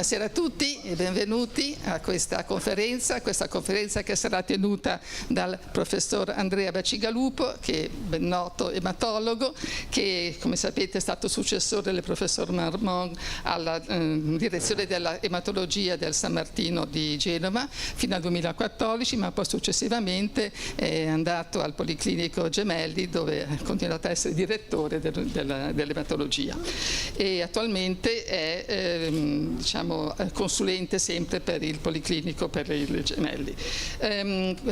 Buonasera a tutti e benvenuti a questa conferenza che sarà tenuta dal professor Andrea Bacigalupo, che è ben noto ematologo, che come sapete è stato successore del professor Marmon alla direzione della ematologia del San Martino di Genova fino al 2014, ma poi successivamente è andato al Policlinico Gemelli, dove ha continuato a essere direttore dell'ematologia e attualmente è consulente sempre per il Policlinico per il Gemelli.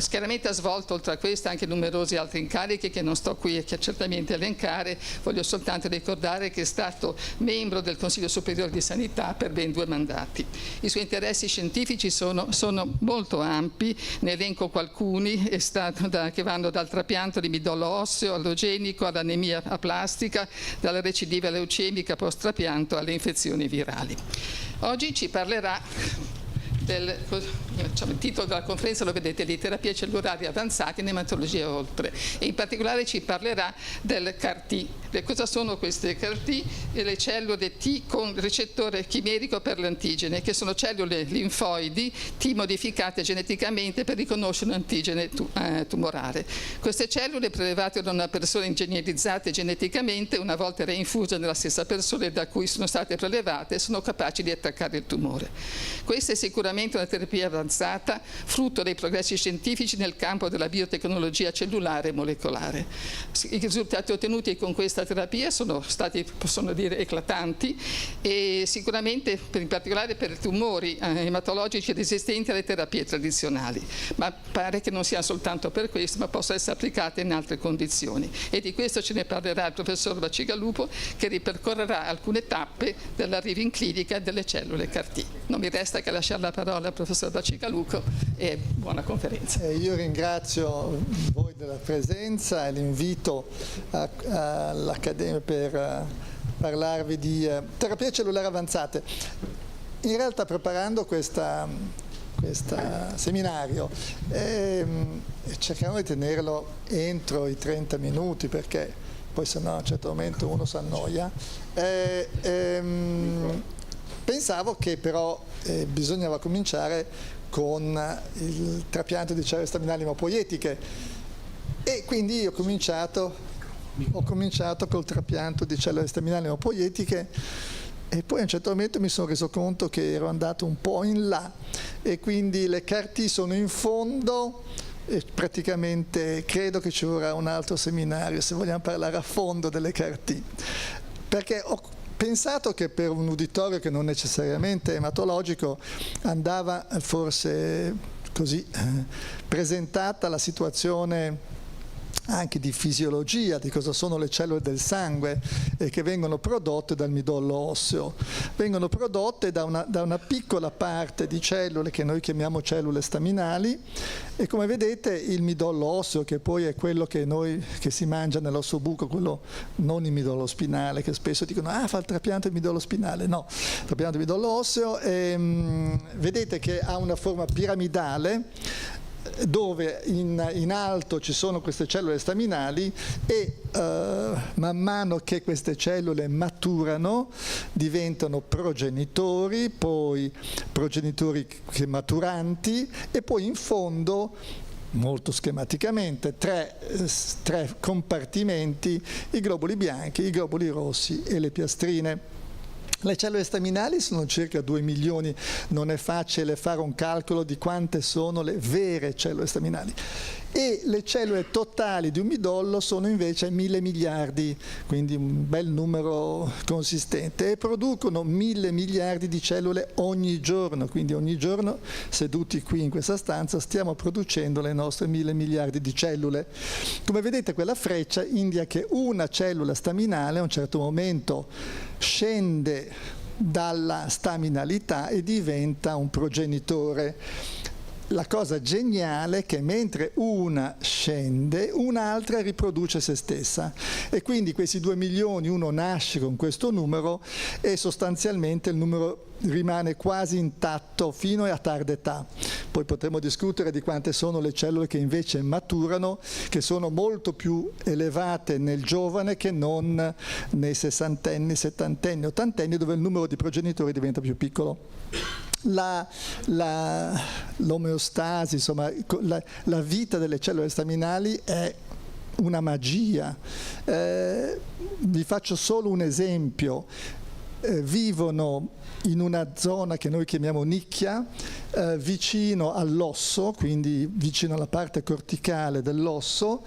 Chiaramente ha svolto oltre a questo anche numerosi altri incarichi che non sto qui a certamente elencare. Voglio soltanto ricordare che è stato membro del Consiglio Superiore di Sanità per ben 2 mandati. I suoi interessi scientifici sono molto ampi, ne elenco alcuni, che vanno dal trapianto di midollo osseo allogenico all'anemia aplastica, dalla recidiva leucemica post-trapianto alle infezioni virali. Oggi ci parlerà il titolo della conferenza lo vedete lì, terapie cellulari avanzate in ematologia e oltre, e in particolare ci parlerà del CAR-T. Cosa sono queste CAR-T? Le cellule T con ricettore chimerico per l'antigene, che sono cellule linfoidi T modificate geneticamente per riconoscere un antigene tumorale. Queste cellule prelevate da una persona ingegnerizzate geneticamente, una volta reinfuse nella stessa persona da cui sono state prelevate, sono capaci di attaccare il tumore. Questa è sicuramente una terapia avanzata, frutto dei progressi scientifici nel campo della biotecnologia cellulare e molecolare. I risultati ottenuti con questa terapia sono stati, possono dire, eclatanti, e sicuramente in particolare per tumori ematologici resistenti alle terapie tradizionali, ma pare che non sia soltanto per questo, ma possa essere applicata in altre condizioni, e di questo ce ne parlerà il professor Bacigalupo, che ripercorrerà alcune tappe dell'arrivo in clinica delle cellule CAR-T. Non mi resta che lasciare la parola al professor Bacigalupo e buona conferenza. Io ringrazio voi della presenza e l'invito all'Accademia per parlarvi di terapie cellulari avanzate. In realtà, preparando questo seminario, cerchiamo di tenerlo entro i 30 minuti, perché poi sennò a un certo momento uno si annoia. Pensavo che però bisognava cominciare con il trapianto di cellule staminali emopoietiche, e quindi io ho cominciato col trapianto di cellule staminali emopoietiche, e poi a un certo momento mi sono reso conto che ero andato un po' in là, e quindi le CAR-T sono in fondo, e praticamente credo che ci vorrà un altro seminario se vogliamo parlare a fondo delle CAR-T, perché ho pensato che per un uditorio che non necessariamente è ematologico andava forse così presentata la situazione anche di fisiologia, di cosa sono le cellule del sangue che vengono prodotte dal midollo osseo. Vengono prodotte da una piccola parte di cellule che noi chiamiamo cellule staminali, e come vedete il midollo osseo, che poi è quello che si mangia nell'ossobuco, quello non il midollo spinale, che spesso dicono fa il trapianto del midollo spinale. No, il trapianto del midollo osseo vedete che ha una forma piramidale, dove in alto ci sono queste cellule staminali, e man mano che queste cellule maturano diventano progenitori, poi progenitori maturanti, e poi in fondo, molto schematicamente, tre compartimenti: i globuli bianchi, i globuli rossi e le piastrine. Le cellule staminali sono circa 2 milioni, non è facile fare un calcolo di quante sono le vere cellule staminali. E le cellule totali di un midollo sono invece 1000 miliardi, quindi un bel numero consistente, e producono 1000 miliardi di cellule ogni giorno, quindi ogni giorno seduti qui in questa stanza stiamo producendo le nostre 1000 miliardi di cellule. Come vedete, quella freccia indica che una cellula staminale a un certo momento scende dalla staminalità e diventa un progenitore. la cosa geniale è che mentre una scende, un'altra riproduce se stessa. E quindi questi 2 milioni, uno nasce con questo numero e sostanzialmente il numero rimane quasi intatto fino a tarda età. Poi potremo discutere di quante sono le cellule che invece maturano, che sono molto più elevate nel giovane che non nei sessantenni, settantenni, ottantenni, dove il numero di progenitori diventa più piccolo. L'omeostasi, insomma, la vita delle cellule staminali è una magia. Vi faccio solo un esempio. Vivono in una zona che noi chiamiamo nicchia, vicino all'osso, quindi vicino alla parte corticale dell'osso,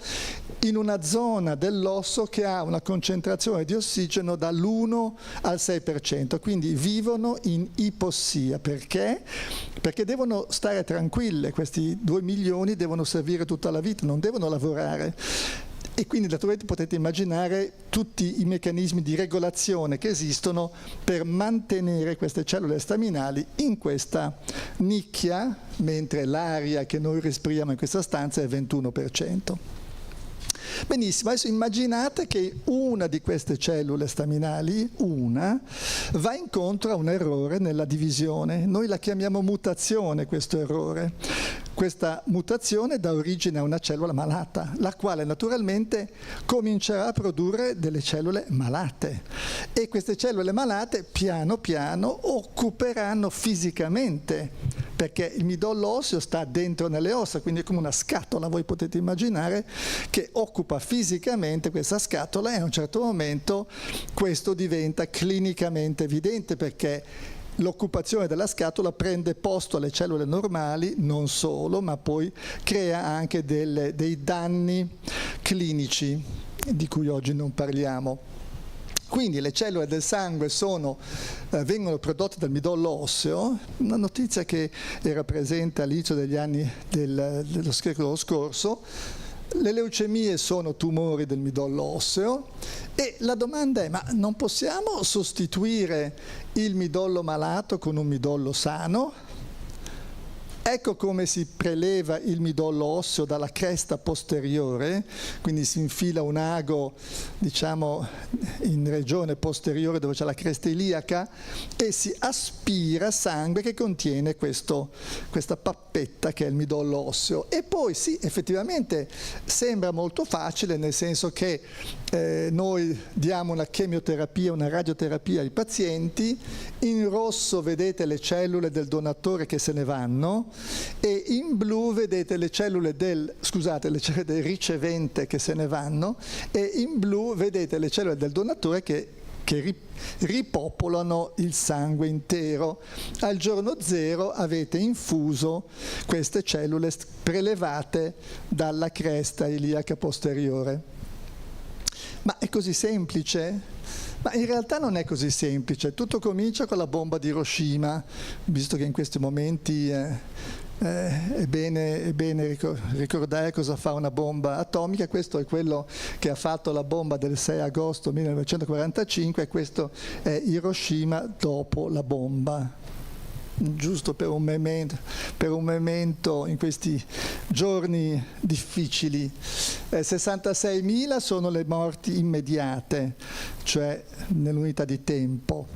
in una zona dell'osso che ha una concentrazione di ossigeno dall'1 al 6%, quindi vivono in ipossia. Perché? Perché devono stare tranquille, questi 2 milioni devono servire tutta la vita, non devono lavorare. E quindi naturalmente potete immaginare tutti i meccanismi di regolazione che esistono per mantenere queste cellule staminali in questa nicchia, mentre l'aria che noi respiriamo in questa stanza è 21%. Benissimo, adesso immaginate che una di queste cellule staminali, va incontro a un errore nella divisione. Noi la chiamiamo mutazione, questo errore. Questa mutazione dà origine a una cellula malata, la quale naturalmente comincerà a produrre delle cellule malate. E queste cellule malate piano piano occuperanno fisicamente, perché il midollo osseo sta dentro nelle ossa, quindi è come una scatola, voi potete immaginare, che occupa fisicamente questa scatola, e a un certo momento questo diventa clinicamente evidente, perché l'occupazione della scatola prende posto alle cellule normali, non solo, ma poi crea anche dei danni clinici di cui oggi non parliamo. Quindi le cellule del sangue vengono prodotte dal midollo osseo, una notizia che era presente all'inizio degli anni dello secolo scorso. Le leucemie sono tumori del midollo osseo e la domanda è: ma non possiamo sostituire il midollo malato con un midollo sano? Ecco come si preleva il midollo osseo dalla cresta posteriore, quindi si infila un ago, diciamo, in regione posteriore dove c'è la cresta iliaca, e si aspira sangue che contiene questa pappetta che è il midollo osseo. E poi sì, effettivamente sembra molto facile, nel senso che noi diamo una chemioterapia, una radioterapia ai pazienti, in rosso vedete le cellule del donatore che se ne vanno, e in blu vedete le cellule del ricevente che se ne vanno, e in blu vedete le cellule del donatore che ripopolano il sangue intero. Al giorno 0 avete infuso queste cellule prelevate dalla cresta iliaca posteriore. Ma è così semplice? Ma in realtà non è così semplice. Tutto comincia con la bomba di Hiroshima, visto che in questi momenti è bene ricordare cosa fa una bomba atomica. Questo è quello che ha fatto la bomba del 6 agosto 1945 e questo è Hiroshima dopo la bomba. Giusto per un memento in questi giorni difficili. 66.000 sono le morti immediate, cioè nell'unità di tempo,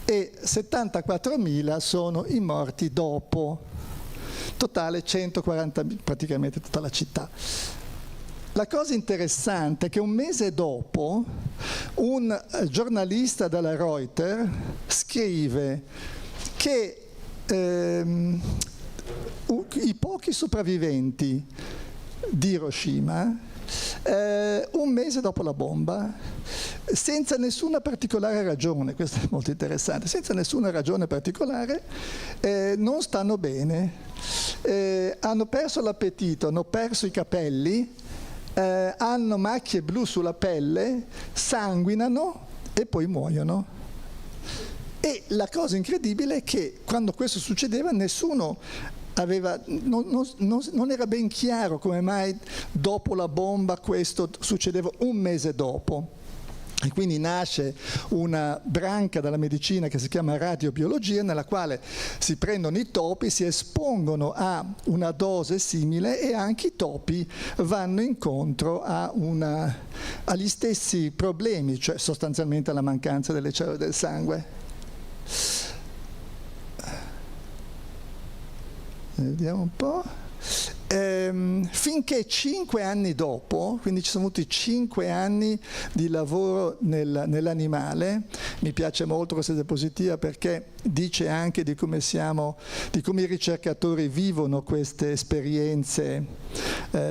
e 74.000 sono i morti dopo. Totale 140.000, praticamente tutta la città. La cosa interessante è che un mese dopo un giornalista della Reuters scrive che i pochi sopravviventi di Hiroshima, un mese dopo la bomba, senza nessuna particolare ragione, questo è molto interessante, senza nessuna ragione particolare, non stanno bene, hanno perso l'appetito, hanno perso i capelli, hanno macchie blu sulla pelle, sanguinano e poi muoiono. E la cosa incredibile è che quando questo succedeva nessuno non era ben chiaro come mai dopo la bomba questo succedeva un mese dopo. E quindi nasce una branca della medicina che si chiama radiobiologia, nella quale si prendono i topi, si espongono a una dose simile e anche i topi vanno incontro agli stessi problemi, cioè sostanzialmente alla mancanza delle cellule del sangue. Vediamo un po'. Finché 5 anni dopo, quindi ci sono avuti 5 anni di lavoro nell'animale, mi piace molto questa diapositiva perché dice anche di come i ricercatori vivono queste esperienze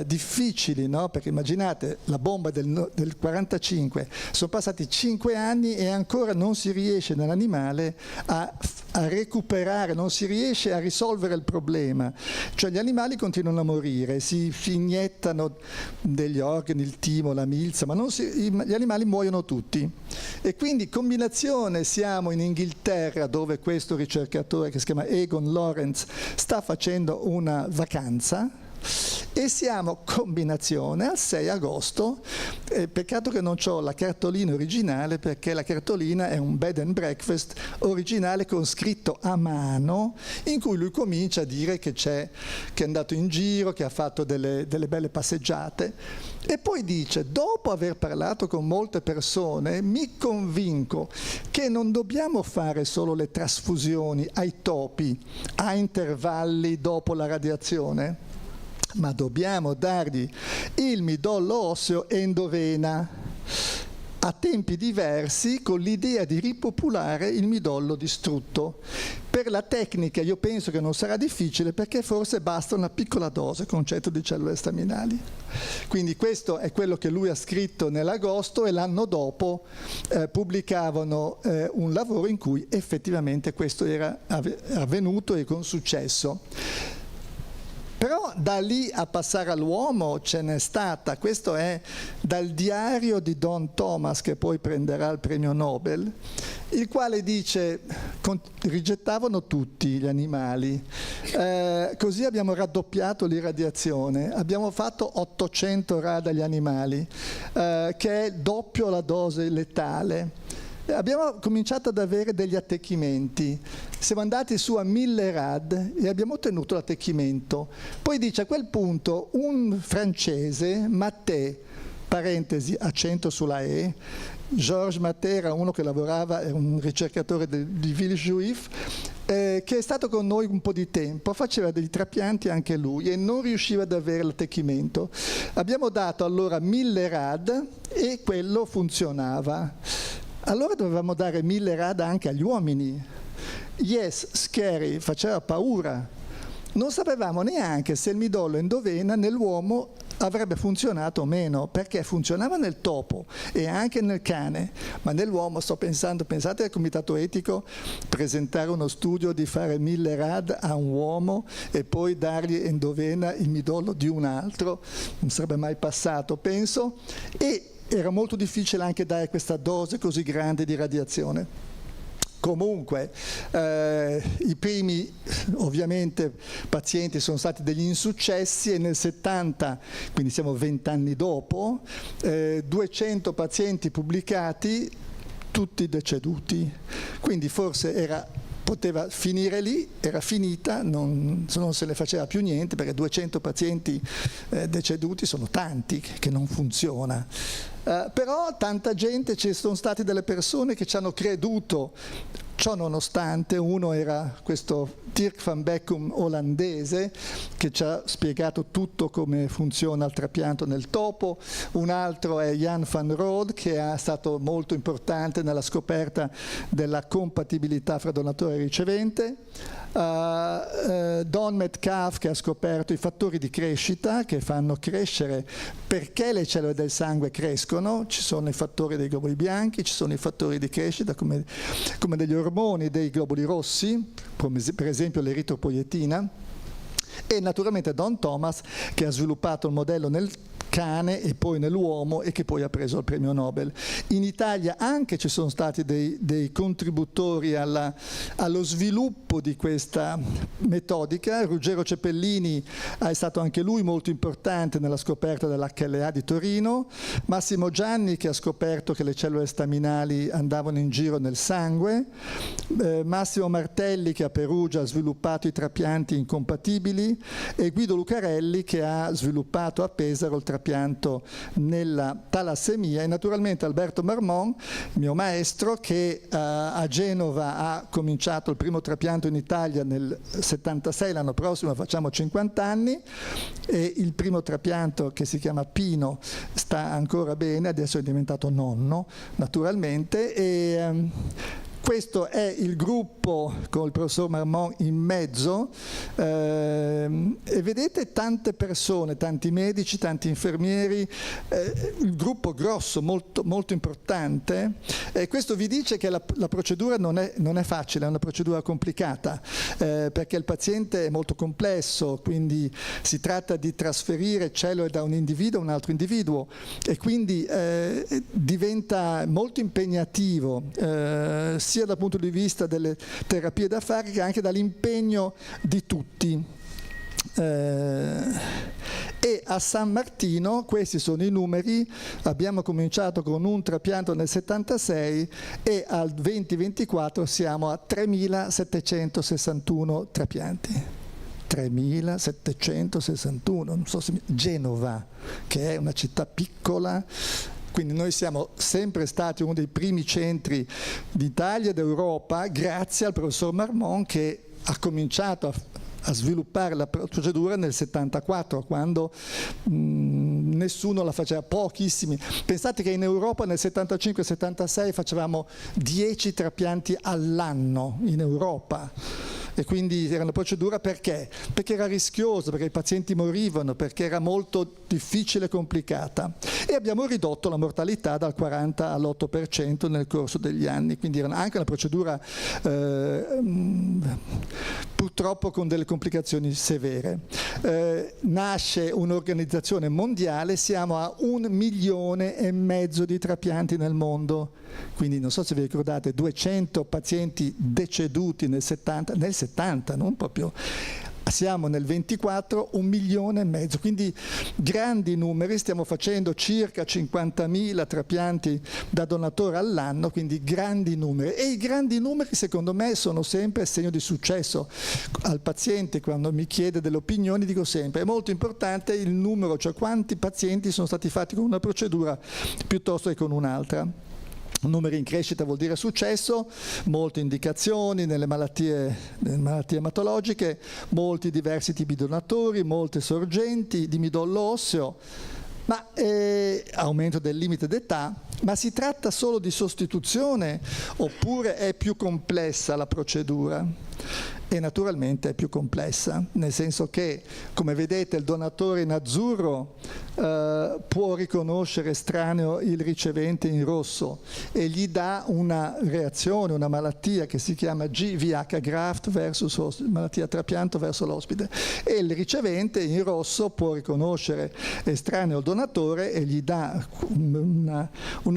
difficili, no? Perché immaginate la bomba del 45, sono passati 5 anni e ancora non si riesce nell'animale a recuperare, non si riesce a risolvere il problema, cioè gli animali continuano a morire, si iniettano degli organi, il timo, la milza, ma gli animali muoiono tutti. E quindi combinazione, siamo in Inghilterra dove questo ricercatore che si chiama Egon Lawrence sta facendo una vacanza e siamo combinazione al 6 agosto, peccato che non ho la cartolina originale perché la cartolina è un bed and breakfast originale con scritto a mano in cui lui comincia a dire che è andato in giro, che ha fatto delle belle passeggiate e poi dice: dopo aver parlato con molte persone mi convinco che non dobbiamo fare solo le trasfusioni ai topi a intervalli dopo la radiazione, ma dobbiamo dargli il midollo osseo endovena a tempi diversi con l'idea di ripopolare il midollo distrutto. Per la tecnica io penso che non sarà difficile perché forse basta una piccola dose, concetto di cellule staminali. Quindi questo è quello che lui ha scritto nell'agosto e l'anno dopo pubblicavano un lavoro in cui effettivamente questo era avvenuto e con successo. Però da lì a passare all'uomo ce n'è stata, questo è dal diario di Don Thomas che poi prenderà il premio Nobel, il quale dice: rigettavano tutti gli animali, così abbiamo raddoppiato l'irradiazione, abbiamo fatto 800 rad agli animali, che è doppio la dose letale. Abbiamo cominciato ad avere degli attecchimenti, siamo andati su a 1000 rad e abbiamo ottenuto l'attecchimento. Poi dice: a quel punto un francese, Mattei, parentesi, accento sulla E, Georges Mattei era uno che lavorava, era un ricercatore di Villejuif, che è stato con noi un po' di tempo, faceva dei trapianti anche lui e non riusciva ad avere l'attecchimento. Abbiamo dato allora 1000 rad e quello funzionava. Allora dovevamo dare 1000 rad anche agli uomini. Yes, scary, faceva paura. Non sapevamo neanche se il midollo endovena nell'uomo avrebbe funzionato o meno, perché funzionava nel topo e anche nel cane, ma nell'uomo sto pensando, pensate al comitato etico, presentare uno studio di fare 1000 rad a un uomo e poi dargli endovena il midollo di un altro, non sarebbe mai passato, penso, e era molto difficile anche dare questa dose così grande di radiazione. Comunque, i primi ovviamente pazienti sono stati degli insuccessi e nel 70, quindi siamo 20 anni dopo, 200 pazienti pubblicati, tutti deceduti. Quindi forse poteva finire lì, era finita, non se ne faceva più niente perché 200 pazienti deceduti sono tanti che non funziona. Però tanta gente, ci sono state delle persone che ci hanno creduto, ciò nonostante. Uno era questo Dirk van Beckum olandese che ci ha spiegato tutto come funziona il trapianto nel topo, un altro è Jan van Rode che è stato molto importante nella scoperta della compatibilità fra donatore e ricevente, Don Metcalf che ha scoperto i fattori di crescita che fanno crescere perché le cellule del sangue crescono, ci sono i fattori dei globuli bianchi, ci sono i fattori di crescita come degli ormoni dei globuli rossi, per esempio l'eritropoietina, e naturalmente Don Thomas che ha sviluppato il modello cane e poi nell'uomo e che poi ha preso il premio Nobel. In Italia anche ci sono stati dei contributori allo sviluppo di questa metodica. Ruggero Cepellini è stato anche lui molto importante nella scoperta dell'HLA di Torino, Massimo Gianni che ha scoperto che le cellule staminali andavano in giro nel sangue, Massimo Martelli che a Perugia ha sviluppato i trapianti incompatibili e Guido Lucarelli che ha sviluppato a Pesaro il trapianto nella talassemia, e naturalmente Alberto Marmon, mio maestro, che a Genova ha cominciato il primo trapianto in Italia nel 76, l'anno prossimo facciamo 50 anni, e il primo trapianto, che si chiama Pino, sta ancora bene, adesso è diventato nonno naturalmente, e questo è il gruppo con il professor Marmon in mezzo, e vedete tante persone, tanti medici, tanti infermieri, il gruppo grosso, molto, molto importante, e questo vi dice che la procedura non è facile, è una procedura complicata, perché il paziente è molto complesso, quindi si tratta di trasferire cellule da un individuo a un altro individuo, e quindi diventa molto impegnativo, sia dal punto di vista delle terapie da fare che anche dall'impegno di tutti. E a San Martino, questi sono i numeri, abbiamo cominciato con un trapianto nel 76 e al 2024 siamo a 3.761 trapianti. 3.761, non so se Genova, che è una città piccola. Quindi noi siamo sempre stati uno dei primi centri d'Italia e d'Europa, grazie al professor Marmon, che ha cominciato a sviluppare la procedura nel 74, quando nessuno la faceva, pochissimi. Pensate che in Europa nel 75-76 facevamo 10 trapianti all'anno in Europa. E quindi era una procedura perché? Perché era rischiosa, perché i pazienti morivano, perché era molto difficile e complicata. E abbiamo ridotto la mortalità dal 40 all'8% nel corso degli anni, quindi era anche una procedura purtroppo con delle complicazioni severe. Nasce un'organizzazione mondiale, siamo a 1,5 milioni di trapianti nel mondo, quindi non so se vi ricordate, 200 pazienti deceduti nel 70, non proprio, siamo nel 24, 1,5 milioni, quindi grandi numeri, stiamo facendo circa 50.000 trapianti da donatore all'anno, quindi grandi numeri, e i grandi numeri secondo me sono sempre segno di successo. Al paziente, quando mi chiede delle opinioni, dico sempre è molto importante il numero, cioè quanti pazienti sono stati fatti con una procedura piuttosto che con un'altra. Numeri in crescita vuol dire successo, molte indicazioni nelle malattie ematologiche, molti diversi tipi di donatori, molte sorgenti di midollo osseo, ma aumento del limite d'età, ma si tratta solo di sostituzione oppure è più complessa la procedura? E naturalmente è più complessa, nel senso che, come vedete, il donatore in azzurro può riconoscere estraneo il ricevente in rosso e gli dà una reazione, una malattia che si chiama GVH, graft versus malattia trapianto verso l'ospite, e il ricevente in rosso può riconoscere estraneo il donatore e gli dà una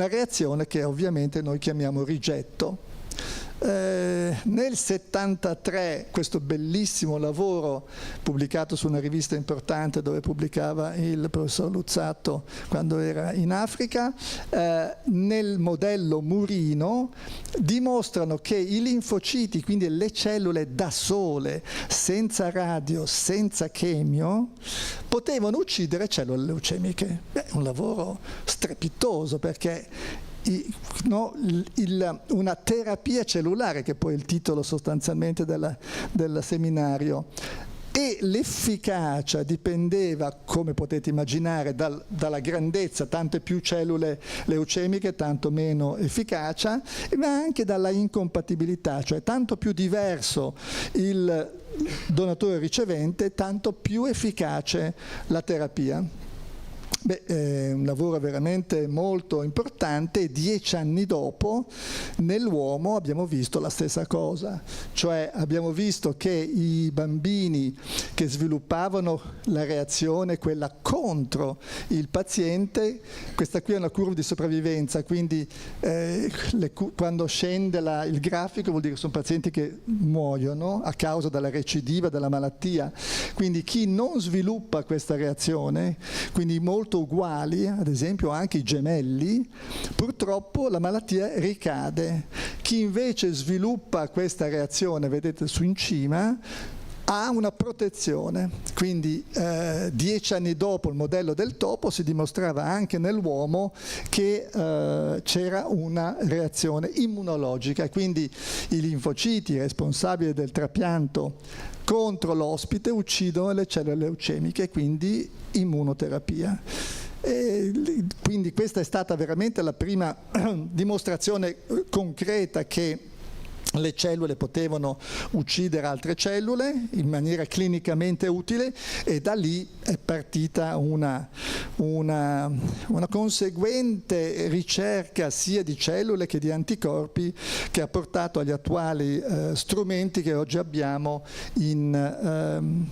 reazione che ovviamente noi chiamiamo rigetto. Nel 73 questo bellissimo lavoro pubblicato su una rivista importante dove pubblicava il professor Luzzatto quando era in Africa, nel modello murino dimostrano che i linfociti, quindi le cellule da sole, senza radio, senza chemio, potevano uccidere cellule leucemiche. È un lavoro strepitoso, perché una terapia cellulare, che poi è il titolo sostanzialmente del seminario, e l'efficacia dipendeva, come potete immaginare, dalla grandezza, tante più cellule leucemiche tanto meno efficacia, ma anche dalla incompatibilità, cioè tanto più diverso il donatore ricevente tanto più efficace la terapia. È un lavoro veramente molto importante e 10 anni dopo nell'uomo abbiamo visto la stessa cosa, cioè abbiamo visto che i bambini che sviluppavano la reazione, quella contro il paziente, questa qui è una curva di sopravvivenza, quindi quando scende il grafico vuol dire che sono pazienti che muoiono a causa della recidiva della malattia, quindi chi non sviluppa questa reazione, quindi molto uguali, ad esempio anche i gemelli, purtroppo la malattia ricade. Chi invece sviluppa questa reazione, vedete su in cima, ha una protezione. Quindi 10 anni dopo il modello del topo si dimostrava anche nell'uomo che c'era una reazione immunologica, quindi i linfociti responsabili del trapianto contro l'ospite uccidono le cellule leucemiche, quindi immunoterapia. E quindi questa è stata veramente la prima dimostrazione concreta che le cellule potevano uccidere altre cellule in maniera clinicamente utile, e da lì è partita una conseguente ricerca sia di cellule che di anticorpi che ha portato agli attuali strumenti che oggi abbiamo in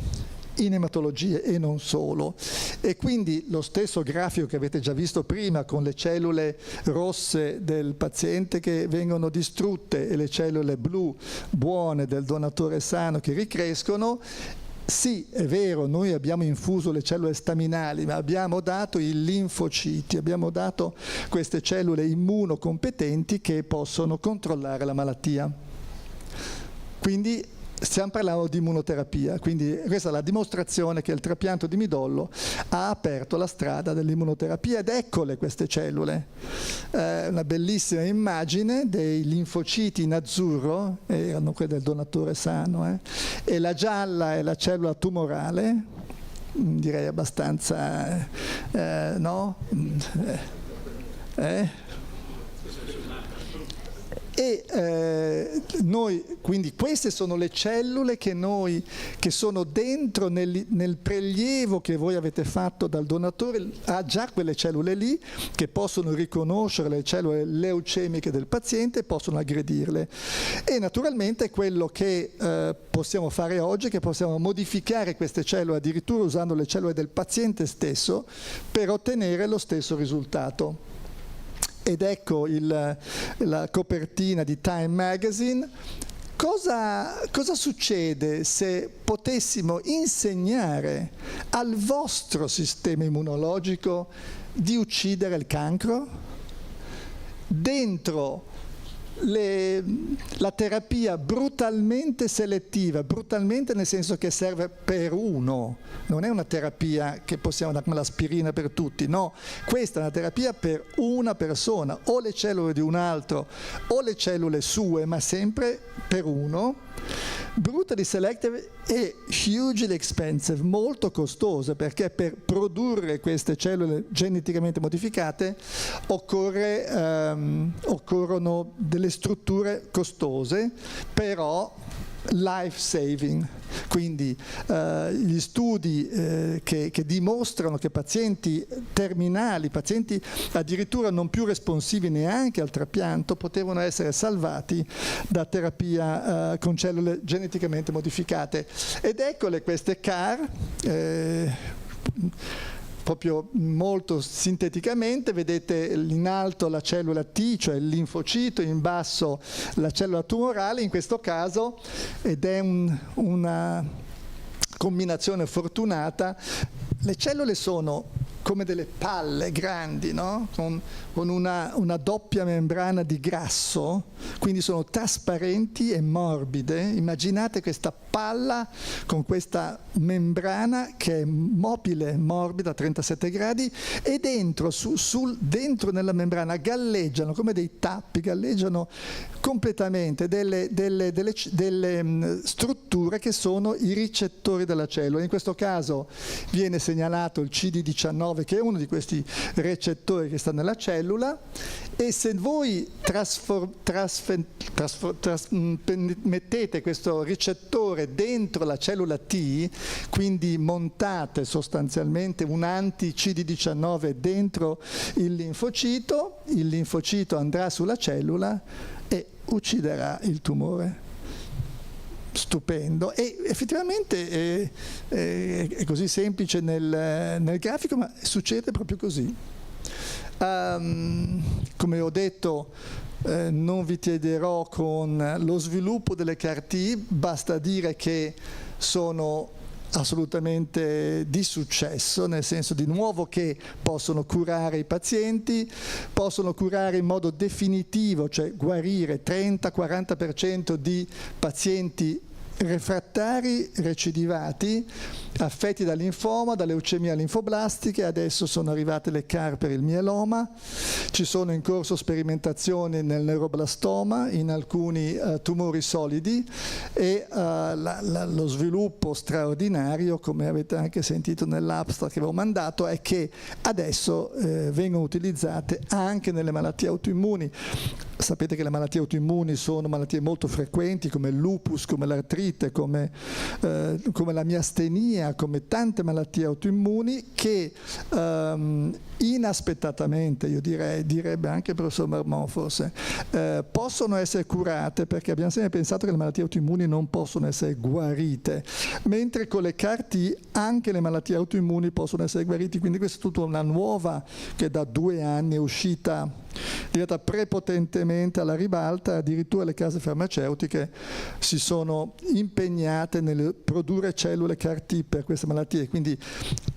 ematologie e non solo. E quindi lo stesso grafico che avete già visto prima con le cellule rosse del paziente che vengono distrutte e le cellule blu buone del donatore sano che ricrescono. Sì, è vero, noi abbiamo infuso le cellule staminali, ma abbiamo dato i linfociti, abbiamo dato queste cellule immunocompetenti che possono controllare la malattia. Quindi stiamo parlando di immunoterapia, quindi questa è la dimostrazione che il trapianto di midollo ha aperto la strada dell'immunoterapia, ed eccole queste cellule. Una bellissima immagine dei linfociti in azzurro, erano quelli del donatore sano, e la gialla è la cellula tumorale, direi abbastanza, no? E noi, quindi queste sono le cellule che sono dentro nel prelievo che voi avete fatto dal donatore, ha già quelle cellule lì che possono riconoscere le cellule leucemiche del paziente e possono aggredirle. E naturalmente quello che possiamo fare oggi è che possiamo modificare queste cellule addirittura usando le cellule del paziente stesso per ottenere lo stesso risultato. Ed ecco la copertina di Time Magazine. Cosa succede se potessimo insegnare al vostro sistema immunologico di uccidere il cancro? Dentro la terapia brutalmente selettiva, brutalmente nel senso che serve per uno, non è una terapia che possiamo dare come l'aspirina per tutti, no, questa è una terapia per una persona, o le cellule di un altro o le cellule sue, ma sempre per uno. Brutally selective e hugely expensive, molto costose, perché per produrre queste cellule geneticamente modificate occorrono delle strutture costose, però life saving. Quindi gli studi che dimostrano che pazienti terminali, pazienti addirittura non più responsivi neanche al trapianto, potevano essere salvati da terapia con cellule geneticamente modificate. Ed eccole queste CAR, proprio molto sinteticamente, vedete in alto la cellula T, cioè il linfocito, in basso la cellula tumorale in questo caso, ed è una combinazione fortunata. Le cellule sono come delle palle grandi, no? Con una doppia membrana di grasso, quindi sono trasparenti e morbide. Immaginate questa palla con questa membrana che è mobile, morbida a 37 gradi, e dentro nella membrana galleggiano come dei tappi, galleggiano completamente delle strutture che sono i ricettori della cellula. In questo caso viene segnalato il CD19 CD19, che è uno di questi recettori che sta nella cellula, e se voi mettete questo ricettore dentro la cellula T, quindi montate sostanzialmente un anti-CD19 dentro il linfocito andrà sulla cellula e ucciderà il tumore. Stupendo, e effettivamente è così semplice nel grafico, ma succede proprio così. Come ho detto, non vi chiederò con lo sviluppo delle CAR-T, basta dire che sono assolutamente di successo, nel senso di nuovo che possono curare i pazienti, possono curare in modo definitivo, cioè guarire 30-40% di pazienti refrattari recidivati affetti da linfoma, da leucemia linfoblastiche. Adesso sono arrivate le CAR per il mieloma, ci sono in corso sperimentazioni nel neuroblastoma, in alcuni tumori solidi, e lo sviluppo straordinario, come avete anche sentito nell'abstract che avevo mandato, è che adesso vengono utilizzate anche nelle malattie autoimmuni. Sapete che le malattie autoimmuni sono malattie molto frequenti, come il lupus, come l'artrite, come la miastenia, come tante malattie autoimmuni che inaspettatamente, io direbbe anche il professor Marmont forse, possono essere curate, perché abbiamo sempre pensato che le malattie autoimmuni non possono essere guarite, mentre con le CAR-T anche le malattie autoimmuni possono essere guarite. Quindi questa è tutta una nuova, che da 2 anni è uscita prepotentemente alla ribalta. Addirittura le case farmaceutiche si sono impegnate nel produrre cellule CAR-T per queste malattie. Quindi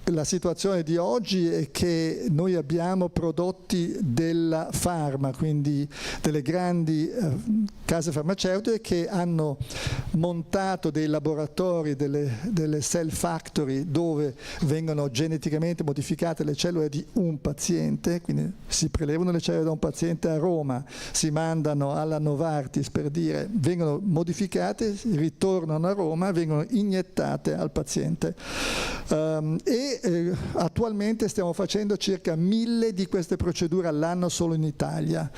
la situazione di oggi è che noi abbiamo prodotti della pharma, quindi delle grandi case farmaceutiche, che hanno montato dei laboratori, delle cell factory, dove vengono geneticamente modificate le cellule di un paziente. Quindi si prelevano le cellule da un paziente a Roma, si mandano alla Novartis, per dire, vengono modificate, ritornano a Roma, vengono iniettate al paziente. Attualmente stiamo facendo circa 1000 di queste procedure all'anno solo in Italia.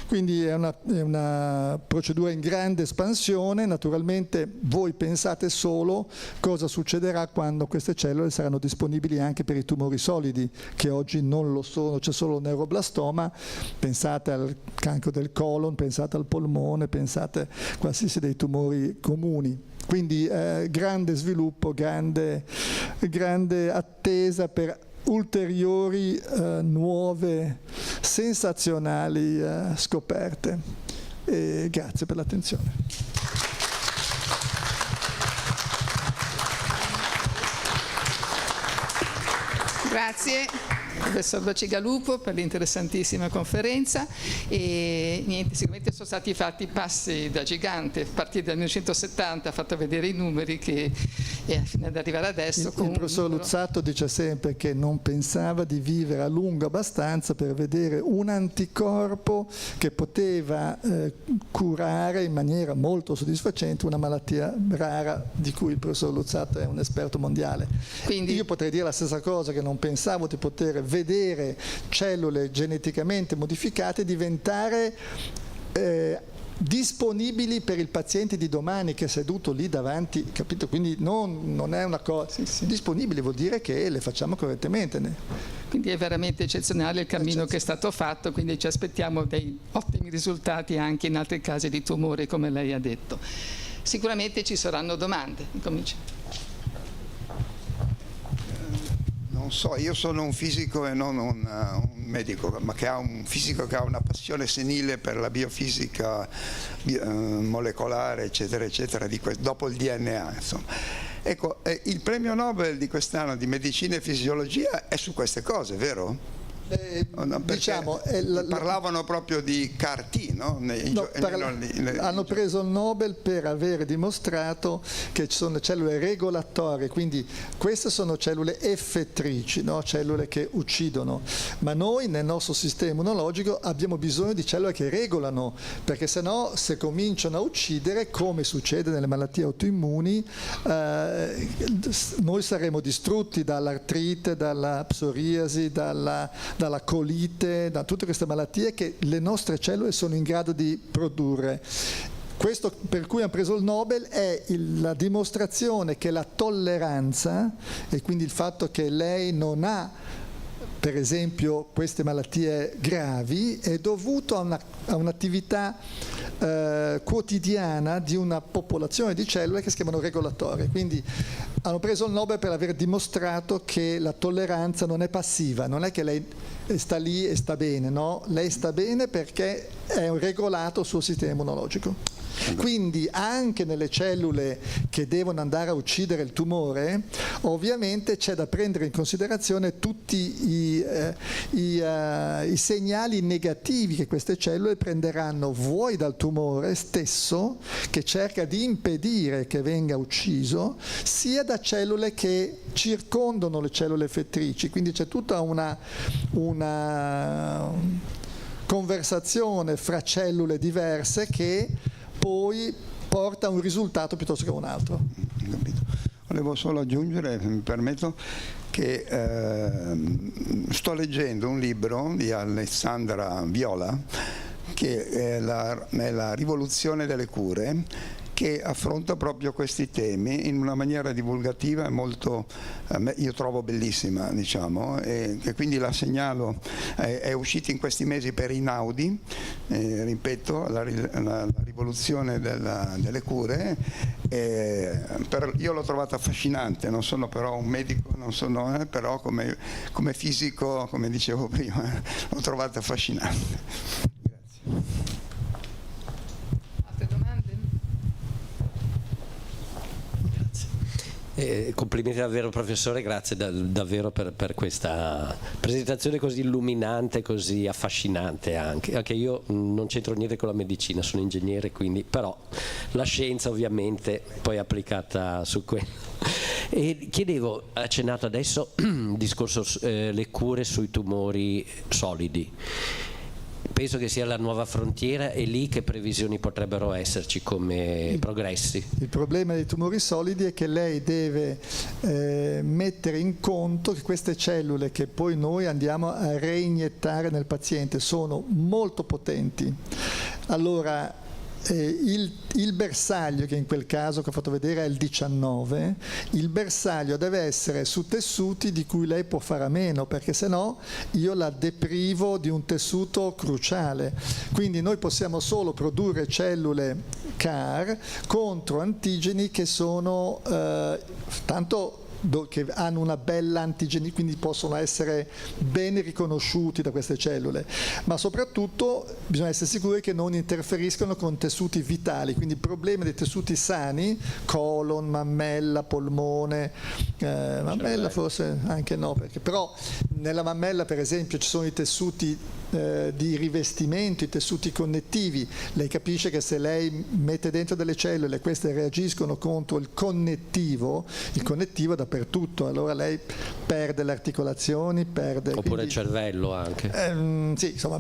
Quindi è una procedura in grande espansione. Naturalmente voi pensate solo cosa succederà quando queste cellule saranno disponibili anche per i tumori solidi, che oggi non lo sono, c'è solo il neuroblastoma. Pensate al cancro del colon, pensate al polmone, pensate a qualsiasi dei tumori comuni. Quindi grande sviluppo, grande attesa per ulteriori nuove sensazionali scoperte. E grazie per l'attenzione. Grazie professor Bacigalupo per l'interessantissima conferenza. E niente, sicuramente sono stati fatti passi da gigante, a partire dal 1970 ha fatto vedere i numeri che fino ad arrivare adesso. Il professor Luzzatto dice sempre che non pensava di vivere a lungo abbastanza per vedere un anticorpo che poteva curare in maniera molto soddisfacente una malattia rara di cui il professor Luzzatto è un esperto mondiale. Quindi io potrei dire la stessa cosa, che non pensavo di poter vedere cellule geneticamente modificate diventare disponibili per il paziente di domani che è seduto lì davanti, capito? Quindi non è una cosa, disponibili vuol dire che le facciamo correttamente. Quindi è veramente eccezionale il cammino che è stato fatto, quindi ci aspettiamo dei ottimi risultati anche in altri casi di tumore, come lei ha detto. Sicuramente ci saranno domande. Incominci. Non so, io sono un fisico e non un medico, ma che ha un fisico che ha una passione senile per la biofisica molecolare, eccetera, eccetera, dopo il DNA, insomma. Ecco, il premio Nobel di quest'anno di medicina e fisiologia è su queste cose, vero? Diciamo, parlavano proprio di CAR-T, no? Hanno preso il Nobel per aver dimostrato che ci sono cellule regolatorie, quindi queste sono cellule effettrici, no? Cellule che uccidono, ma noi nel nostro sistema immunologico abbiamo bisogno di cellule che regolano, perché sennò se cominciano a uccidere, come succede nelle malattie autoimmuni, noi saremo distrutti dall'artrite, dalla psoriasi, dalla colite, da tutte queste malattie che le nostre cellule sono in grado di produrre. Questo per cui hanno preso il Nobel è la dimostrazione che la tolleranza, e quindi il fatto che lei non ha per esempio queste malattie gravi, è dovuto a un'attività quotidiana di una popolazione di cellule che si chiamano regolatorie. Quindi hanno preso il Nobel per aver dimostrato che la tolleranza non è passiva, non è che lei sta lì e sta bene, no? Lei sta bene perché è regolato il suo sistema immunologico. Quindi anche nelle cellule che devono andare a uccidere il tumore, ovviamente c'è da prendere in considerazione tutti i segnali negativi che queste cellule prenderanno, vuoi dal tumore stesso, che cerca di impedire che venga ucciso, sia da cellule che circondano le cellule effettrici. Quindi c'è tutta una conversazione fra cellule diverse che poi porta a un risultato piuttosto che a un altro. Volevo solo aggiungere, mi permetto, che sto leggendo un libro di Alessandra Viola che è la rivoluzione delle cure, che affronta proprio questi temi in una maniera divulgativa e molto, io trovo bellissima, diciamo, e che quindi la segnalo, è uscita in questi mesi per Inaudi, ripeto, la rivoluzione delle cure, io l'ho trovata affascinante, non sono però un medico, non sono, però come fisico, come dicevo prima, l'ho trovata affascinante. Grazie. Complimenti davvero professore, grazie davvero per questa presentazione così illuminante, così affascinante anche io non c'entro niente con la medicina, sono ingegnere, quindi però la scienza ovviamente poi applicata su quello. E chiedevo, accennato adesso il discorso le cure sui tumori solidi. Penso che sia la nuova frontiera, e lì che previsioni potrebbero esserci come progressi? Il problema dei tumori solidi è che lei deve mettere in conto che queste cellule che poi noi andiamo a reiniettare nel paziente sono molto potenti. Allora il bersaglio, che in quel caso che ho fatto vedere è il 19, il bersaglio deve essere su tessuti di cui lei può fare a meno, perché sennò io la deprivo di un tessuto cruciale. Quindi noi possiamo solo produrre cellule CAR contro antigeni che sono tanto che hanno una bella antigenia, quindi possono essere ben riconosciuti da queste cellule, ma soprattutto bisogna essere sicuri che non interferiscono con tessuti vitali, quindi il problema dei tessuti sani, colon, mammella, polmone, mammella forse anche no, perché però nella mammella per esempio ci sono i tessuti di rivestimento, i tessuti connettivi. Lei capisce che se lei mette dentro delle cellule, queste reagiscono contro il connettivo è dappertutto, allora lei perde le articolazioni, perde... Oppure quindi, il cervello anche. Sì, insomma,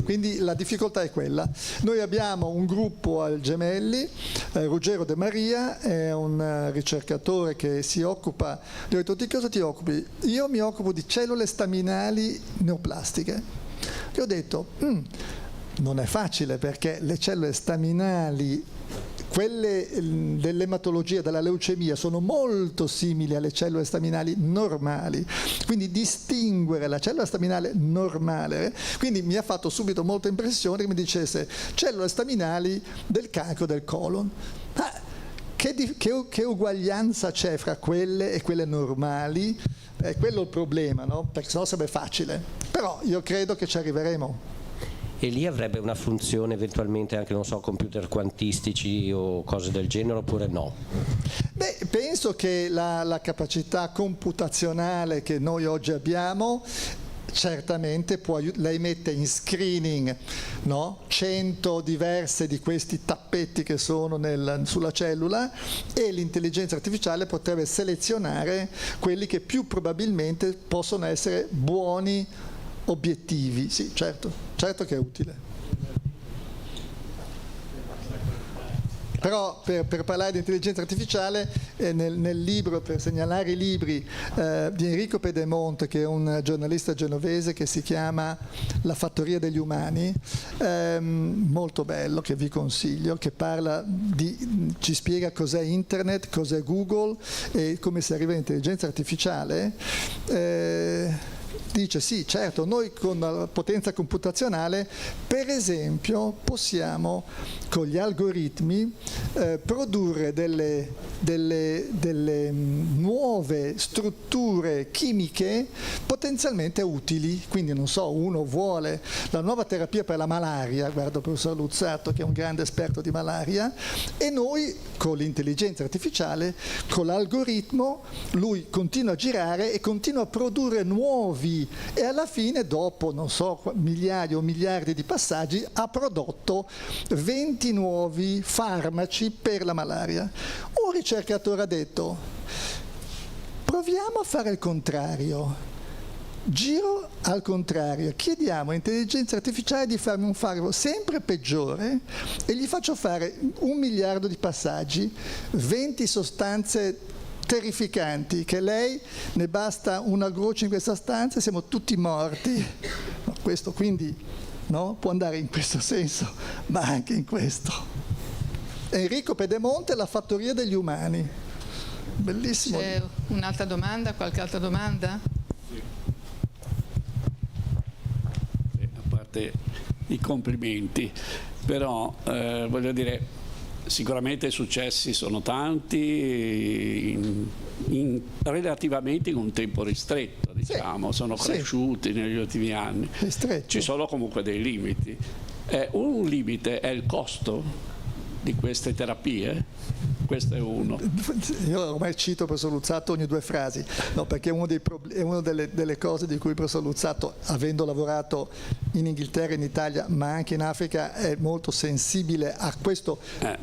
quindi la difficoltà è quella. Noi abbiamo un gruppo al Gemelli, Ruggero De Maria è un ricercatore che si occupa, gli ho detto: di cosa ti occupi? Io mi occupo di cellule staminali neoplastiche. Gli ho detto, non è facile, perché le cellule staminali, quelle dell'ematologia, della leucemia, sono molto simili alle cellule staminali normali, quindi distinguere la cellula staminale normale, quindi mi ha fatto subito molta impressione che mi dicesse cellule staminali del cancro del colon. Che uguaglianza c'è fra quelle e quelle normali? È quello il problema, no? Perché sennò sarebbe facile, però io credo che ci arriveremo. E lì avrebbe una funzione eventualmente anche, non so, computer quantistici o cose del genere, oppure no? Beh, penso che la capacità computazionale che noi oggi abbiamo certamente lei mette in screening, no? 100 diverse di questi tappeti che sono sulla cellula, e l'intelligenza artificiale potrebbe selezionare quelli che più probabilmente possono essere buoni obiettivi. Sì, certo che è utile. Però per parlare di intelligenza artificiale, nel libro, per segnalare i libri di Enrico Pedemonte, che è un giornalista genovese, che si chiama La fattoria degli umani, molto bello, che vi consiglio, che ci spiega cos'è internet, cos'è Google e come si arriva all'intelligenza artificiale. Dice sì, certo, noi con la potenza computazionale, per esempio, possiamo con gli algoritmi produrre delle nuove strutture chimiche potenzialmente utili. Quindi non so, uno vuole la nuova terapia per la malaria, guardo il professor Luzzatto che è un grande esperto di malaria, e noi con l'intelligenza artificiale, con l'algoritmo, lui continua a girare e continua a produrre nuovi, e alla fine, dopo non so migliaia o miliardi di passaggi, ha prodotto 20 nuovi farmaci per la malaria. Un ricercatore ha detto: proviamo a fare il contrario, giro al contrario, chiediamo all'intelligenza artificiale di farmi un farmaco sempre peggiore e gli faccio fare 1 miliardo di passaggi, 20 sostanze terrificanti, che lei ne basta una goccia in questa stanza e siamo tutti morti. No, questo quindi, no, può andare in questo senso, ma anche in questo. Enrico Pedemonte, La fattoria degli umani, bellissimo. C'è un'altra domanda? Qualche altra domanda? A parte i complimenti, però voglio dire, sicuramente i successi sono tanti, relativamente in un tempo ristretto, diciamo, sono cresciuti negli ultimi anni. Ci sono comunque dei limiti. Un limite è il costo di queste terapie. Questo è uno. Io ormai cito il professor Luzzatto ogni 2 frasi, no, perché è una delle cose di cui il professor Luzzatto, avendo lavorato in Inghilterra e in Italia, ma anche in Africa, è molto sensibile a questo,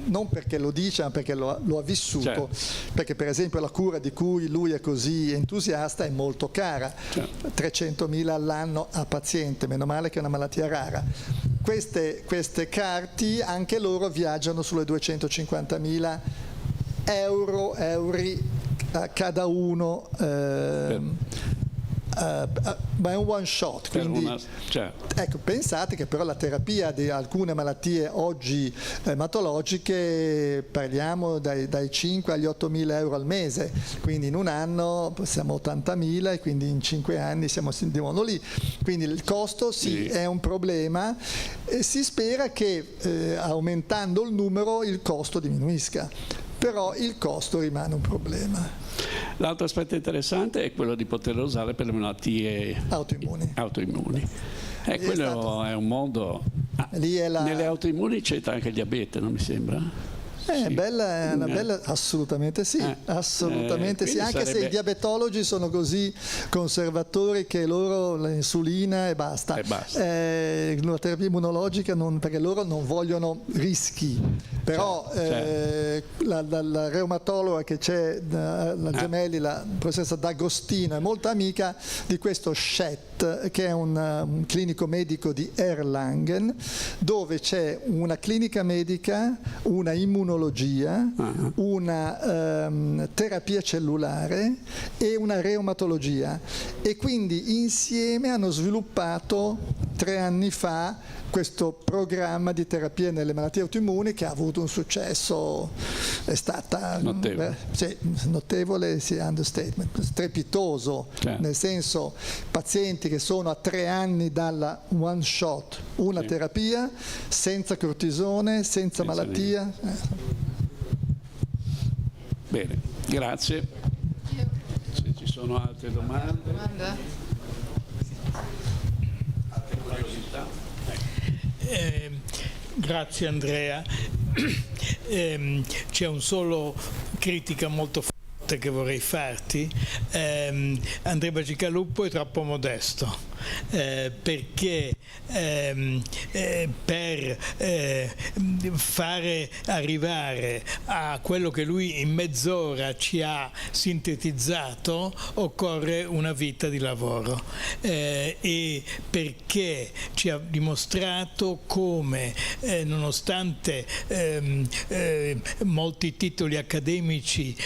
non perché lo dice, ma perché lo ha vissuto. Certo. Perché per esempio la cura di cui lui è così entusiasta è molto cara, certo. 300.000 all'anno a paziente, meno male che è una malattia rara. Queste carti anche loro viaggiano sulle 250.000 euro cada uno, ma è un one shot, quindi ecco, pensate che però la terapia di alcune malattie oggi ematologiche parliamo dai 5 agli 8.000 euro al mese, quindi in un anno siamo 80.000 e quindi in 5 anni siamo di nuovo lì, quindi il costo sì è un problema, e si spera che aumentando il numero il costo diminuisca, però il costo rimane un problema. L'altro aspetto interessante è quello di poterlo usare per le malattie autoimmuni. Quello è un mondo. Nelle autoimmuni c'entra anche il diabete, non mi sembra? È una bella, assolutamente sì, assolutamente sì, anche se i diabetologi sono così conservatori che loro l'insulina e basta. La terapia immunologica perché loro non vogliono rischi, però la reumatologa che c'è, la Gemelli, la professoressa D'Agostino, è molto amica di questo Schett, che è un clinico medico di Erlangen, dove c'è una clinica medica, una immunologia, una terapia cellulare e una reumatologia, e quindi insieme hanno sviluppato 3 anni fa questo programma di terapia nelle malattie autoimmuni che ha avuto un successo, è stata notevole, sì, understatement, strepitoso, nel senso pazienti che sono a 3 anni dalla one shot, una terapia senza cortisone, senza malattia. Bene, grazie. Se ci sono altre domande. Altre curiosità. Grazie Andrea. C'è un solo critica molto botte che vorrei farti, Andrea Bacigalupo è troppo modesto, perché per fare arrivare a quello che lui in mezz'ora ci ha sintetizzato occorre una vita di lavoro, e perché ci ha dimostrato come nonostante molti titoli accademici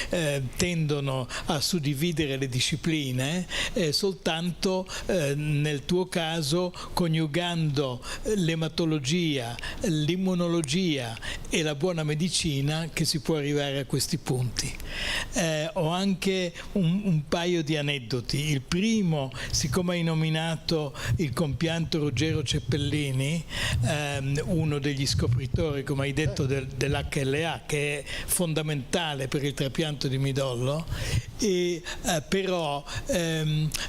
tendono a suddividere le discipline, soltanto nel tuo caso, coniugando l'ematologia, l'immunologia e la buona medicina, che si può arrivare a questi punti. Ho anche un paio di aneddoti. Il primo, siccome hai nominato il compianto Ruggero Ceppellini, uno degli scopritori, come hai detto, dell'HLA, che è fondamentale per il trapianto di midollo, e però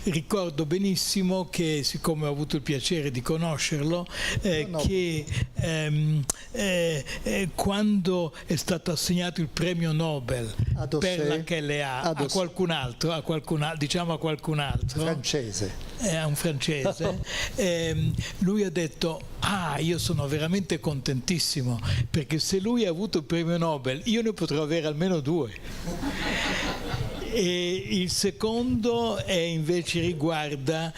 ricordo benissimo che, siccome ho avuto il piacere di conoscerlo, che quando è stato assegnato il premio Nobel per l'HLA a qualcun altro, diciamo a qualcun altro, a un francese, lui ha detto: io sono veramente contentissimo, perché se lui ha avuto il premio Nobel io ne potrò avere almeno 2. E il secondo invece riguarda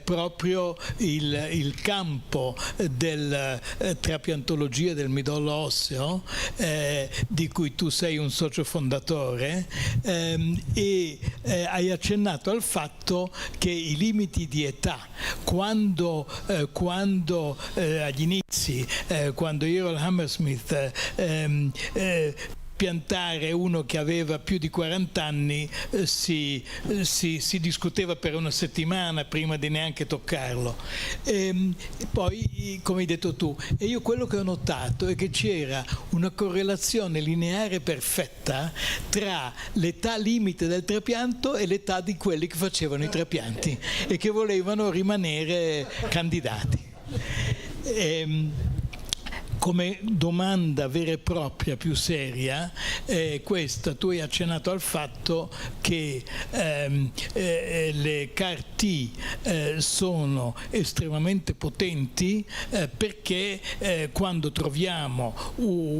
proprio il campo della trapiantologia del midollo osseo, di cui tu sei un socio fondatore, e hai accennato al fatto che i limiti di età, quando agli inizi, quando io ero al Hammersmith, piantare uno che aveva più di 40 anni si discuteva per una settimana prima di neanche toccarlo. E poi, come hai detto tu, e io quello che ho notato è che c'era una correlazione lineare perfetta tra l'età limite del trapianto e l'età di quelli che facevano i trapianti e che volevano rimanere candidati. Come domanda vera e propria più seria, questa, tu hai accennato al fatto che le CAR-T sono estremamente potenti, perché quando troviamo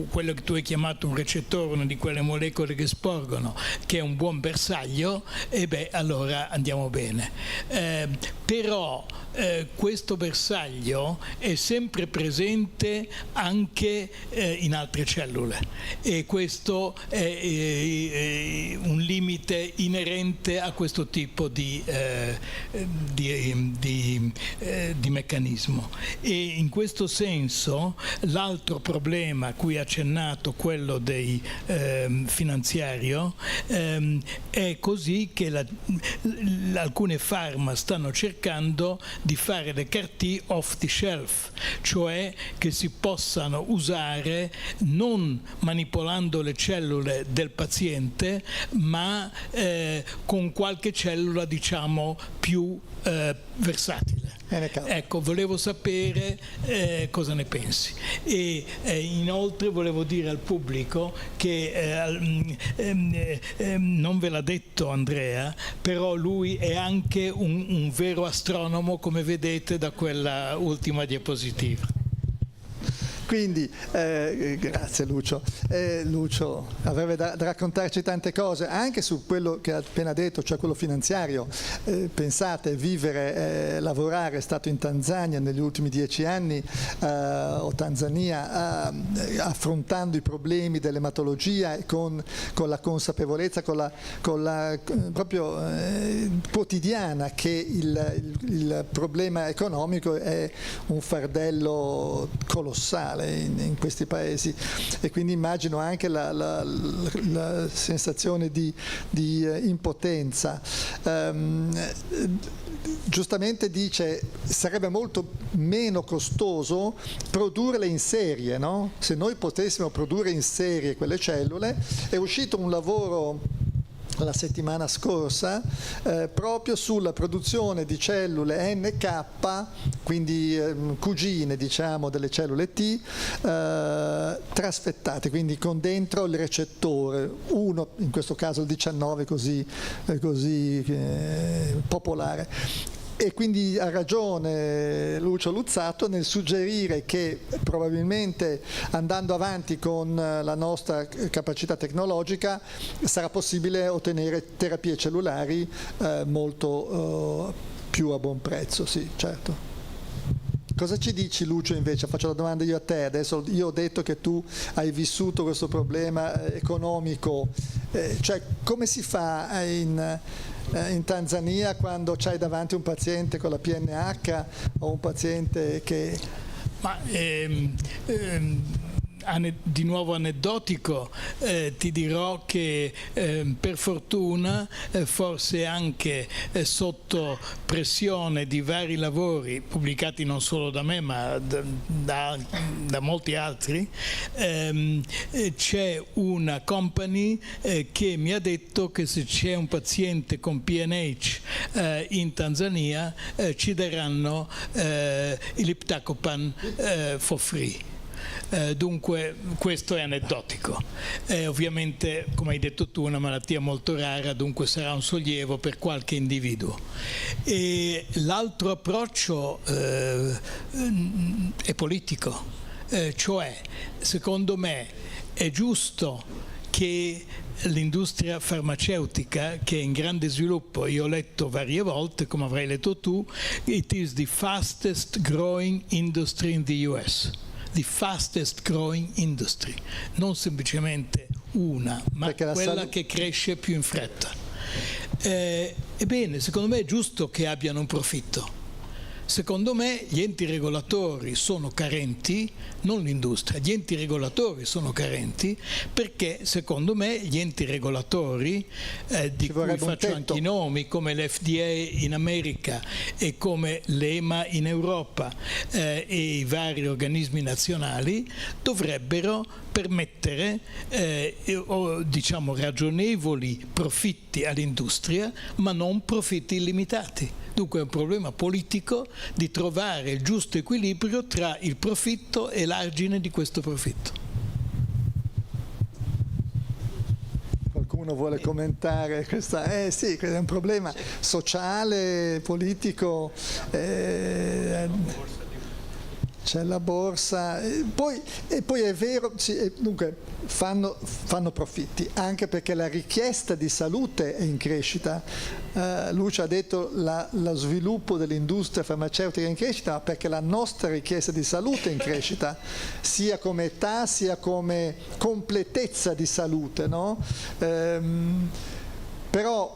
quello che tu hai chiamato un recettore, una di quelle molecole che sporgono, che è un buon bersaglio, allora andiamo bene. Però questo bersaglio è sempre presente anche in altre cellule, e questo è un limite inerente a questo tipo di meccanismo. E in questo senso l'altro problema a cui ha accennato, quello dei finanziario, è così che alcune pharma stanno cercando di fare le CAR-T off the shelf, cioè che si possano usare non manipolando le cellule del paziente, ma con qualche cellula, diciamo, più versatile. Ecco, volevo sapere cosa ne pensi. E inoltre volevo dire al pubblico che non ve l'ha detto Andrea, però lui è anche un vero astronomo, come vedete da quella ultima diapositiva. Quindi, grazie Lucio. Lucio avrebbe da raccontarci tante cose, anche su quello che ha appena detto, cioè quello finanziario. Pensate, vivere, lavorare, è stato in Tanzania negli ultimi 10 anni, o Tanzania, affrontando i problemi dell'ematologia con la consapevolezza, con la proprio quotidiana, che il problema economico è un fardello colossale in questi paesi, e quindi immagino anche la sensazione di impotenza. Giustamente dice sarebbe molto meno costoso produrle in serie, no? Se noi potessimo produrre in serie quelle cellule. È uscito un lavoro la settimana scorsa, proprio sulla produzione di cellule NK, quindi cugine diciamo delle cellule T, trasfettate, quindi con dentro il recettore, uno in questo caso il 19 così popolare. E quindi ha ragione Lucio Luzzatto nel suggerire che probabilmente andando avanti con la nostra capacità tecnologica sarà possibile ottenere terapie cellulari molto più a buon prezzo, sì, certo. Cosa ci dici Lucio invece? Faccio la domanda io a te, adesso io ho detto che tu hai vissuto questo problema economico, cioè come si fa in Tanzania quando c'hai davanti un paziente con la PNH o un paziente che... Di nuovo aneddotico, ti dirò che per fortuna forse anche sotto pressione di vari lavori pubblicati non solo da me ma da molti altri, c'è una company che mi ha detto che se c'è un paziente con PNH in Tanzania ci daranno l'Iptacopan for free. Dunque questo è aneddotico, ovviamente come hai detto tu è una malattia molto rara, dunque sarà un sollievo per qualche individuo. E l'altro approccio è politico, cioè secondo me è giusto che l'industria farmaceutica, che è in grande sviluppo, io ho letto varie volte, come avrai letto tu, it is the fastest growing industry in the US. The fastest growing industry, non semplicemente una, ma quella che cresce più in fretta. Ebbene, secondo me è giusto che abbiano un profitto. Secondo me gli enti regolatori sono carenti, non l'industria, gli enti regolatori sono carenti perché secondo me gli enti regolatori, di cui faccio anche i nomi, come l'FDA in America e come l'EMA in Europa e i vari organismi nazionali, dovrebbero permettere diciamo ragionevoli profitti all'industria, ma non profitti illimitati. Dunque è un problema politico di trovare il giusto equilibrio tra il profitto e l'argine di questo profitto. Qualcuno vuole commentare questa? Sì, è un problema sociale, politico. C'è la borsa, poi è vero, sì, dunque fanno profitti, anche perché la richiesta di salute è in crescita. Lucia ha detto lo sviluppo dell'industria farmaceutica è in crescita, ma perché la nostra richiesta di salute è in crescita, sia come età sia come completezza di salute, no? Però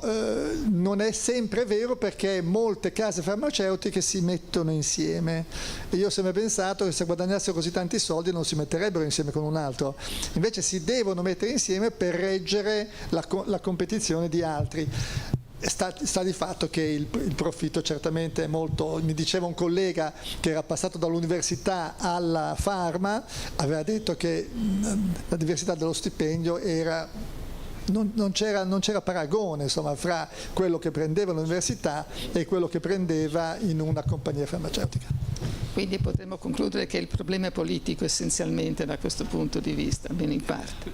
non è sempre vero perché molte case farmaceutiche si mettono insieme e io ho sempre pensato che se guadagnassero così tanti soldi non si metterebbero insieme con un altro, invece si devono mettere insieme per reggere la competizione di altri. Sta di fatto che il profitto certamente è molto, mi diceva un collega che era passato dall'università alla farma, aveva detto che la diversità dello stipendio era... Non c'era paragone insomma, fra quello che prendeva all'università e quello che prendeva in una compagnia farmaceutica. Quindi potremmo concludere che il problema è politico essenzialmente da questo punto di vista, almeno in parte.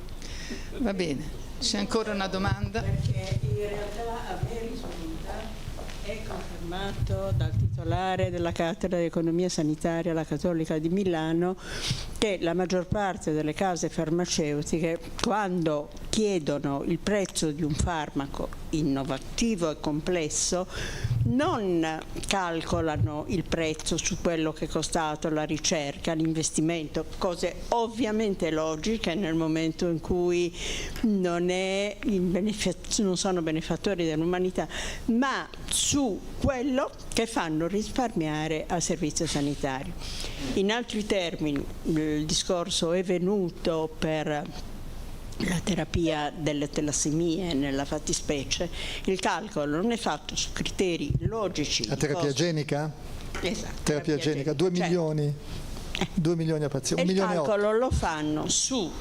Va bene, c'è ancora una domanda? Perché in realtà a me risulta, è confermato dal titolare della cattedra di economia sanitaria alla Cattolica di Milano, che la maggior parte delle case farmaceutiche, quando chiedono il prezzo di un farmaco innovativo e complesso, non calcolano il prezzo su quello che è costato la ricerca, l'investimento, cose ovviamente logiche nel momento in cui non sono benefattori dell'umanità, ma su quello che fanno risparmiare al servizio sanitario. In altri termini, il discorso è venuto per la terapia delle talassemie nella fattispecie, il calcolo non è fatto su criteri logici. La terapia genica? Esatto. Terapia genica, 2 milioni. 2 milioni a pazienti, 1 milione e 8. Il calcolo lo fanno su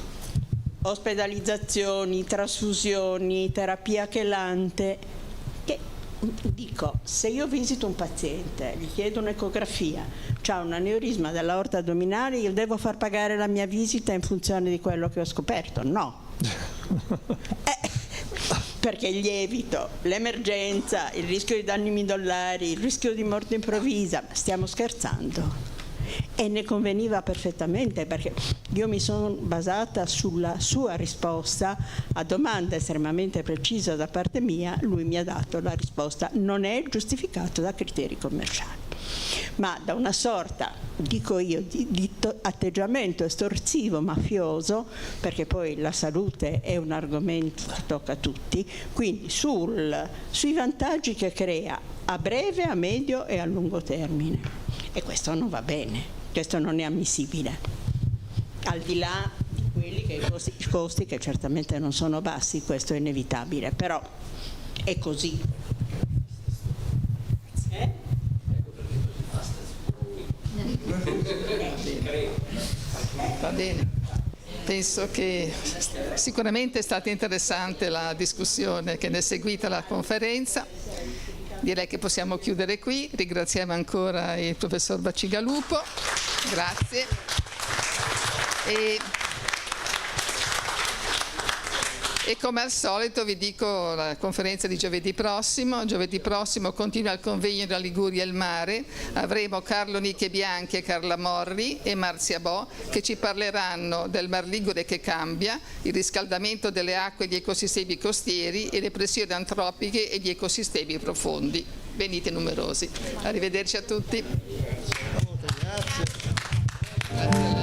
ospedalizzazioni, trasfusioni, terapia chelante, che dico, se io visito un paziente, gli chiedo un'ecografia, c'ha un aneurisma dell'aorta addominale, io devo far pagare la mia visita in funzione di quello che ho scoperto? No. Perché gli evito l'emergenza, il rischio di danni midollari, il rischio di morte improvvisa. Stiamo scherzando? E ne conveniva perfettamente, perché io mi sono basata sulla sua risposta a domanda estremamente precisa da parte mia. Lui mi ha dato la risposta: non è giustificato da criteri commerciali. Ma da una sorta, dico io, di atteggiamento estorsivo mafioso, perché poi la salute è un argomento che tocca a tutti, quindi sui vantaggi che crea a breve, a medio e a lungo termine. E questo non va bene, questo non è ammissibile, al di là di quelli che i costi che certamente non sono bassi, questo è inevitabile, però è così. Va bene. Penso che sicuramente è stata interessante la discussione che ne è seguita la conferenza. Direi che possiamo chiudere qui. Ringraziamo ancora il professor Bacigalupo. Grazie. E come al solito vi dico la conferenza di giovedì prossimo. Giovedì prossimo continua il convegno della Liguria e il mare. Avremo Carlo Nicche Bianchi e Carla Morri e Marzia Bo che ci parleranno del Mar Ligure che cambia, il riscaldamento delle acque e gli ecosistemi costieri e le pressioni antropiche e gli ecosistemi profondi. Venite numerosi. Arrivederci a tutti. Grazie.